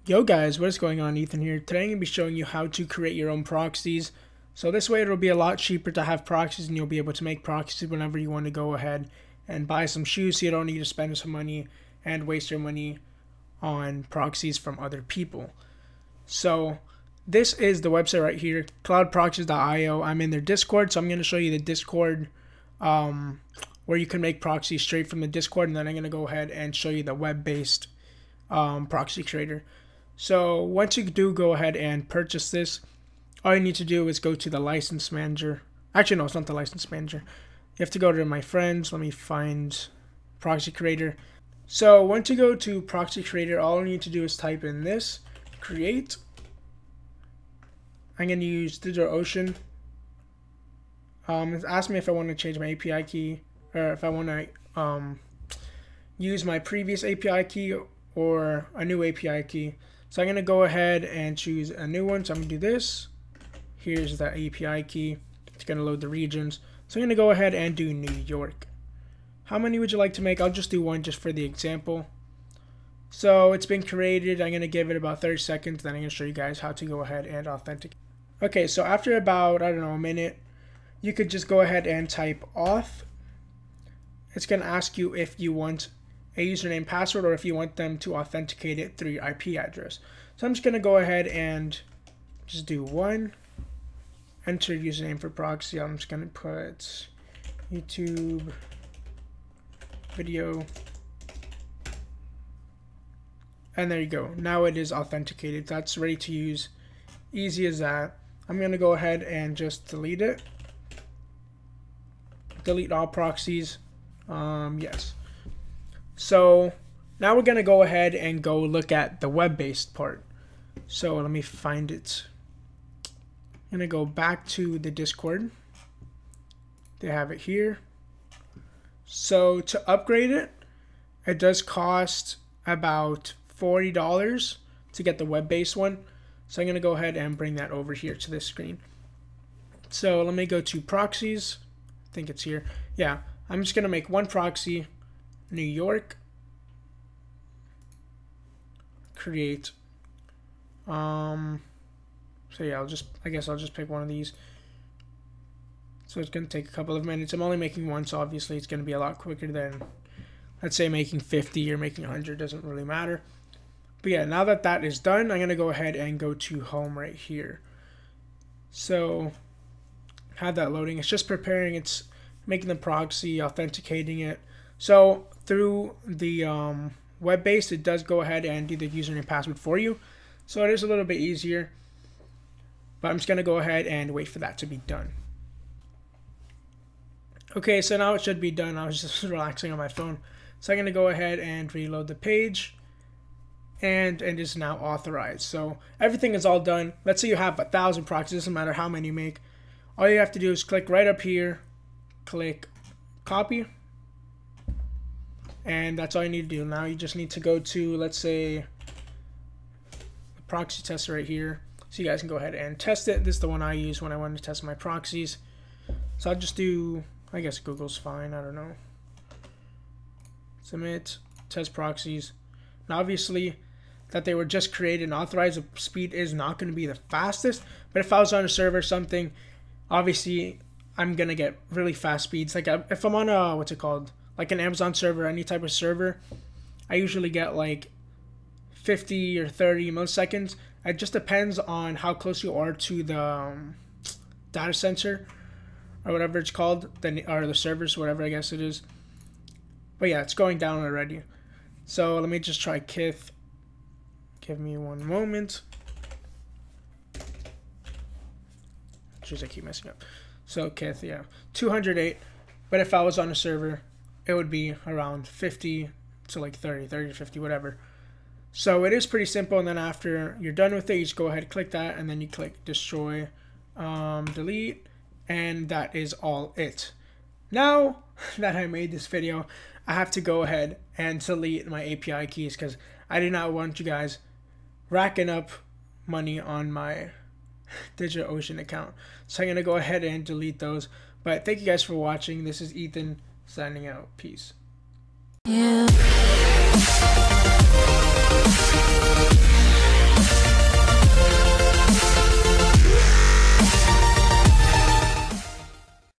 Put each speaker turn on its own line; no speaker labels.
Yo guys, what is going on? Ethan here. Today I'm going to be showing you how to create your own proxies. So this way it'll be a lot cheaper to have proxies, and you'll be able to make proxies whenever you want to go ahead and buy some shoes, so you don't need to spend some money and waste your money on proxies from other people. So this is the website right here, cloudproxies.io. I'm in their Discord, so I'm going to show you the Discord where you can make proxies straight from the Discord, and then I'm going to go ahead and show you the web-based proxy creator. So once you do go ahead and purchase this, all you need to do is go to the license manager. Actually, no, it's not the license manager. You have to go to my friends. Let me find proxy creator. So once you go to proxy creator, all you need to do is type in this, create. I'm going to use DigitalOcean. It's asked me if I want to change my API key, or if I want to use my previous API key or a new API key. So I'm going to go ahead and choose a new one. So I'm going to do this. Here's the API key. It's going to load the regions. So I'm going to go ahead and do New York. How many would you like to make? I'll just do one just for the example. So it's been created. I'm going to give it about 30 seconds. Then I'm going to show you guys how to go ahead and authenticate. Okay, so after about, I don't know, a minute, you could just go ahead and type auth. It's going to ask you if you want a username password or if you want them to authenticate it through your IP address. So I'm just going to go ahead and just do one, enter username for proxy. I'm just going to put YouTube video, and there you go. Now it is authenticated. That's ready to use. Easy as that. I'm going to go ahead and just delete it. Delete all proxies. Yes. So now we're going to go ahead and go look at the web-based part. So let me find it. I'm going to go back to the Discord. They have it here. So to upgrade it, it does cost about $40 to get the web-based one. So I'm going to go ahead and bring that over here to this screen. So let me go to proxies. I think it's here. Yeah, I'm just going to make one proxy. New York, create. So yeah, I guess I'll just pick one of these. So it's going to take a couple of minutes. I'm only making one, so obviously it's going to be a lot quicker than, let's say, making 50 or making 100. Doesn't really matter. But yeah, now that that is done, I'm going to go ahead and go to home right here. So have that loading. It's just preparing. It's making the proxy, authenticating it. So through the web-based, it does go ahead and do the username and password for you. So it is a little bit easier. But I'm just going to go ahead and wait for that to be done. Okay, so now it should be done. I was just relaxing on my phone. So I'm going to go ahead and reload the page. And it is now authorized. So everything is all done. Let's say you have 1,000 proxies. Doesn't matter how many you make. All you have to do is click right up here. Click copy. And that's all you need to do. Now you just need to go to, let's say, the proxy tester right here. So you guys can go ahead and test it. This is the one I use when I want to test my proxies. So I'll just do, I guess Google's fine. I don't know. Submit, test proxies. Now obviously that they were just created and authorized, the speed is not going to be the fastest. But if I was on a server or something, obviously I'm going to get really fast speeds. Like if I'm on a, what's it called? Like an Amazon server, any type of server, I usually get like 50 or 30 milliseconds. It just depends on how close you are to the data center or whatever it's called, or the servers, whatever I guess it is. But yeah, it's going down already. So let me just try Kith. Give me one moment. Jeez, I keep messing up. So Kith, yeah, 208. But if I was on a server, it would be around 50 to like 30 to 50, whatever. So it is pretty simple. And then after you're done with it, you just go ahead and click that, and then you click destroy, delete, and that is all it. Now that I made this video, I have to go ahead and delete my API keys because I do not want you guys racking up money on my DigitalOcean account. So I'm going to go ahead and delete those. But thank you guys for watching. This is Ethan signing out. Peace. Yeah.